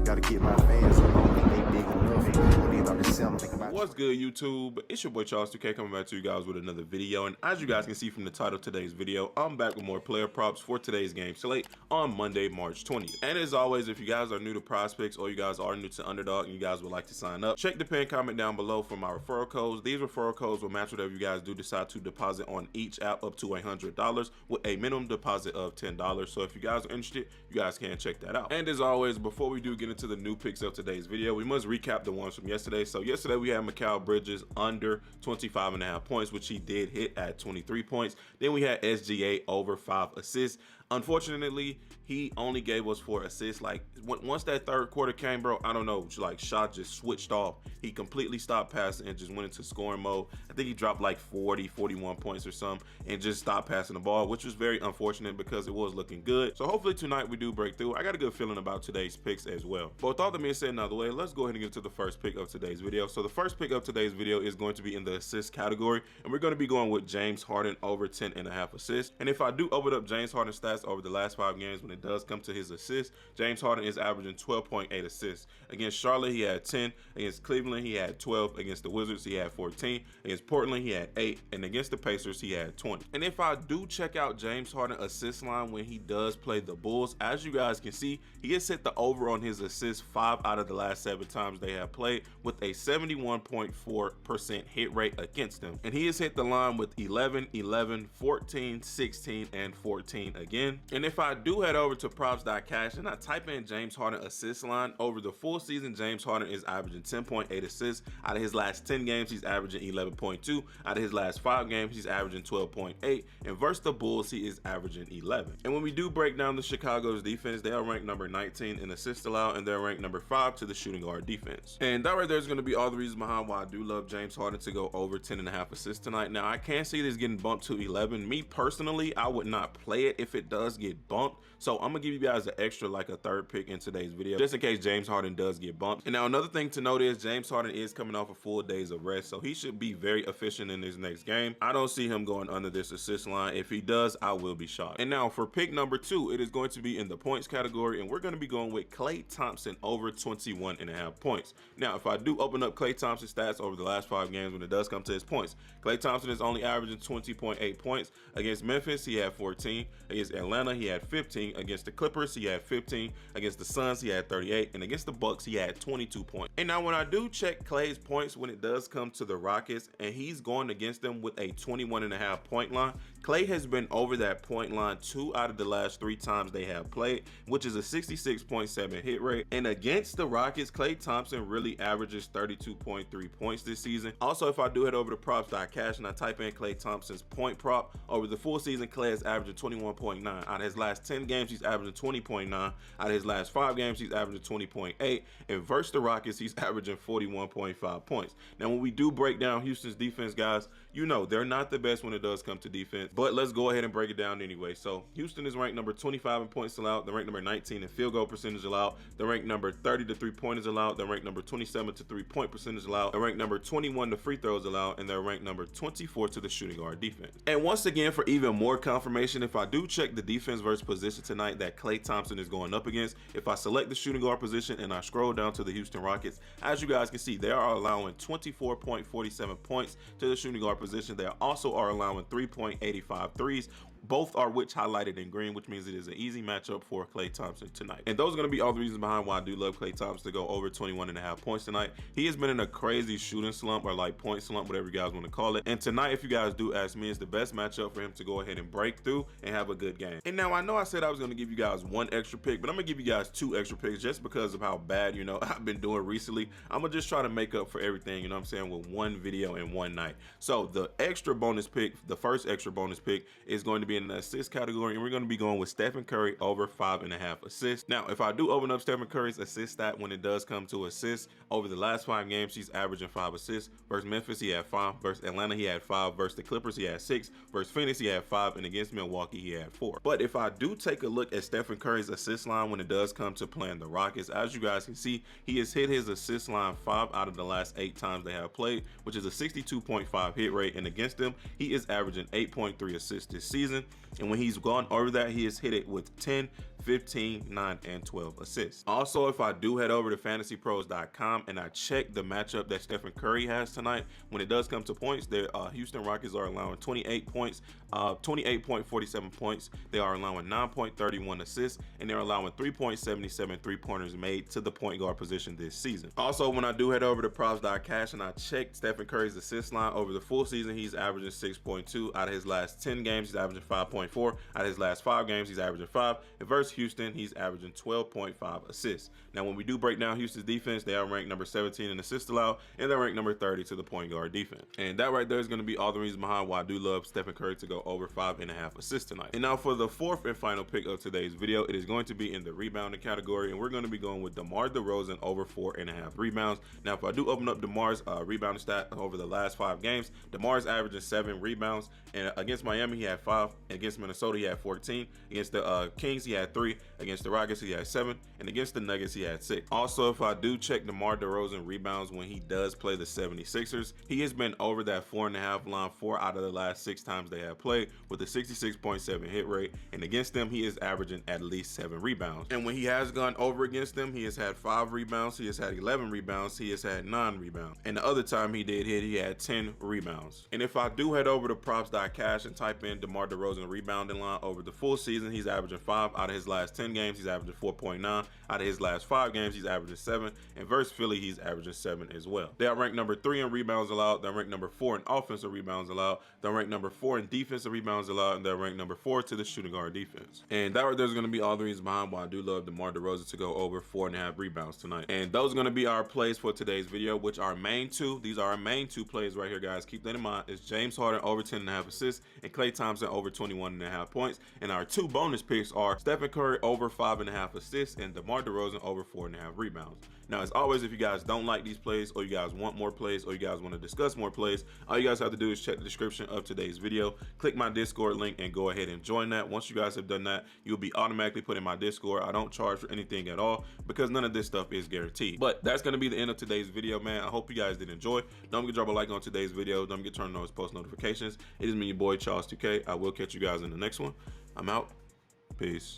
Gotta get my fans, I don't think they big enough. I mean, I can see them thinking about. What's good, YouTube? It's your boy Charles 2K coming back to you guys with another video. And as you guys can see from the title of today's video, I'm back with more player props for today's game slate on Monday, March 20th. And as always, if you guys are new to PrizePicks or you guys are new to Underdog and you guys would like to sign up, check the pinned comment down below for my referral codes. These referral codes will match whatever you guys do decide to deposit on each app up to $100 with a minimum deposit of $10. So if you guys are interested, you guys can check that out. And as always, before we do get into the new picks of today's video, we must recap the ones from yesterday. So yesterday we had Mikal Bridges under 25.5 points, which he did hit at 23 points. Then we had SGA over 5 assists. Unfortunately, he only gave us 4 assists. Like once that third quarter came, bro, I don't know, like shot just switched off. He completely stopped passing and just went into scoring mode. I think he dropped like 41 points or something and just stopped passing the ball, which was very unfortunate because it was looking good. So hopefully tonight we do break through. I got a good feeling about today's picks as well. But with all that being said out of the way, let's go ahead and get to the first pick of today's video. So the first pick of today's video is going to be in the assist category, and we're going to be going with James Harden over 10.5 assists. And if I do open up James Harden stats over the last 5 games, when it does come to his assists, James Harden is averaging 12.8 assists. Against Charlotte, he had 10. Against Cleveland, he had 12. Against the Wizards, he had 14. Against Portland, he had 8. And against the Pacers, he had 20. And if I do check out James Harden assist line when he does play the Bulls, as you guys can see, he has hit the over on his assists 5 out of the last 7 times they have played, with a 71.4% hit rate against them. And he has hit the line with 11, 11, 14, 16, and 14 again. And if I do head over to props.cash and I type in James Harden assist line, over the full season, James Harden is averaging 10.8 assists. Out of his last 10 games, he's averaging 11.2. Out of his last 5 games, he's averaging 12.8. And versus the Bulls, he is averaging 11. And when we do break down the Chicago's defense, they are ranked number 19 in assists allowed, and they're ranked number 5 to the shooting guard defense. And that right there is going to be all the reasons behind why I do love James Harden to go over 10.5 assists tonight. Now, I can see this getting bumped to 11. Me personally, I would not play it if it does get bumped. So I'm gonna give you guys an extra, like a third pick in today's video, just in case James Harden does get bumped. And now another thing to note is James Harden is coming off a full days of rest, so he should be very efficient in this next game. I don't see him going under this assist line. If he does, I will be shocked. And now for pick number 2, it is going to be in the points category, and we're going to be going with Klay Thompson over 21.5 points. Now, if I do open up Klay Thompson's stats over the last 5 games when it does come to his points, Klay Thompson is only averaging 20.8 points. Against Memphis, he had 14. Against Atlanta, he had 15. Against the Clippers, he had 15. Against the Suns, he had 38. And against the Bucks, he had 22 points. And now when I do check Klay's points when it does come to the Rockets, and he's going against them with a 21.5 point line, Klay has been over that point line 2 out of the last 3 times they have played, which is a 66.7 hit rate. And against the Rockets, Klay Thompson really averages 32.3 points this season. Also, if I do head over to props.cash and I type in Klay Thompson's point prop, over the full season, Klay is averaging 21.9. Out of his last 10 games, he's averaging 20.9. Out of his last 5 games, he's averaging 20.8. And versus the Rockets, he's averaging 41.5 points. Now, when we do break down Houston's defense, guys, you know they're not the best when it does come to defense, but let's go ahead and break it down anyway. So Houston is ranked number 25 in points allowed. They're ranked number 19 in field goal percentage allowed. They're ranked number 30 to 3-pointers allowed. They're ranked number 27 to 3-point percentage allowed. They're ranked number 21 to free throws allowed, and they're ranked number 24 to the shooting guard defense. And once again, for even more confirmation, if I do check the defense versus position tonight that Klay Thompson is going up against, if I select the shooting guard position and I scroll down to the Houston Rockets, as you guys can see, they are allowing 24.47 points to the shooting guard position. They also are allowing 3.85 threes. Both are which highlighted in green, which means it is an easy matchup for Klay Thompson tonight. And those are going to be all the reasons behind why I do love Klay Thompson to go over 21.5 points tonight. He has been in a crazy shooting slump, or like point slump, whatever you guys want to call it. And tonight, if you guys do ask me, it's the best matchup for him to go ahead and break through and have a good game. And now I know I said I was going to give you guys 1 extra pick, but I'm going to give you guys 2 extra picks just because of how bad, you know, I've been doing recently. I'm going to just try to make up for everything, you know what I'm saying, with 1 video in 1 night. So the extra bonus pick, the first extra bonus pick, is going to be in the assist category, and we're going to be going with Stephen Curry over 5.5 assists. Now, if I do open up Stephen Curry's assist stat when it does come to assists, over the last 5 games, he's averaging 5 assists. Versus Memphis, he had 5. Versus Atlanta, he had 5. Versus the Clippers, he had 6. Versus Phoenix, he had 5. And against Milwaukee, he had 4. But if I do take a look at Stephen Curry's assist line when it does come to playing the Rockets, as you guys can see, he has hit his assist line 5 out of the last 8 times they have played, which is a 62.5 hit rate. And against them, he is averaging 8.3 assists this season. And when he's gone over that, he has hit it with 10, 15, 9, and 12 assists. Also, if I do head over to fantasypros.com and I check the matchup that Stephen Curry has tonight, when it does come to points, the Houston Rockets are allowing 28 points, 28.47 points. They are allowing 9.31 assists, and they're allowing 3.77 3-pointers made to the point guard position this season. Also, when I do head over to props.cash and I check Stephen Curry's assist line over the full season, he's averaging 6.2. Out of his last 10 games, he's averaging 5.4. Out of his last 5 games, he's averaging 5. And versus Houston, he's averaging 12.5 assists. Now, when we do break down Houston's defense, they are ranked number 17 in assists allowed, and they're ranked number 30 to the point guard defense. And that right there is going to be all the reasons behind why I do love Stephen Curry to go over 5.5 assists tonight. And now for the fourth and final pick of today's video, it is going to be in the rebounding category, and we're going to be going with DeMar DeRozan over 4.5 rebounds. Now, if I do open up DeMar's rebounding stat over the last 5 games, DeMar's averaging 7 rebounds, and against Miami he had 5, against Minnesota he had 14, against the Kings he had 3, against the Rockets he had 7, and against the Nuggets he had 6. Also, if I do check DeMar DeRozan rebounds when he does play the 76ers, he has been over that 4.5 line 4 out of the last 6 times they have played, with a 66.7 hit rate, and against them he is averaging at least 7 rebounds. And when he has gone over against them, he has had 5 rebounds, he has had 11 rebounds, he has had 9 rebounds, and the other time he did hit, he had 10 rebounds. And if I do head over to props.cash and type in DeMar DeRozan rebounding line over the full season, he's averaging 5. Out of his last 10 games, he's averaging 4.9. Out of his last 5 games, he's averaging 7, and versus Philly, he's averaging 7 as well. They are ranked number 3 in rebounds allowed, they're ranked number 4 in offensive rebounds allowed, they're ranked number 4 in defensive rebounds allowed, and they're ranked number 4 to the shooting guard defense. And that right there is going to be all the reasons behind why I do love DeMar DeRozan to go over 4.5 rebounds tonight. And those are going to be our plays for today's video, which are main 2. These are our main 2 plays right here, guys. Keep that in mind. It's James Harden over 10.5 assists and Klay Thompson over 21.5 points. And our 2 bonus picks are Stephen Curry over 5.5 assists and DeMar DeRozan over 4.5 rebounds. Now, as always, if you guys don't like these plays, or you guys want more plays, or you guys want to discuss more plays, all you guys have to do is check the description of today's video, click my Discord link, and go ahead and join that. Once you guys have done that, you'll be automatically put in my Discord. I don't charge for anything at all because none of this stuff is guaranteed. But that's going to be the end of today's video, man. I hope you guys did enjoy. Don't forget to drop a like on today's video. Don't forget to turn on those post notifications. It is me, your boy, Charles 2K. I will catch you guys in the next one. I'm out. Peace.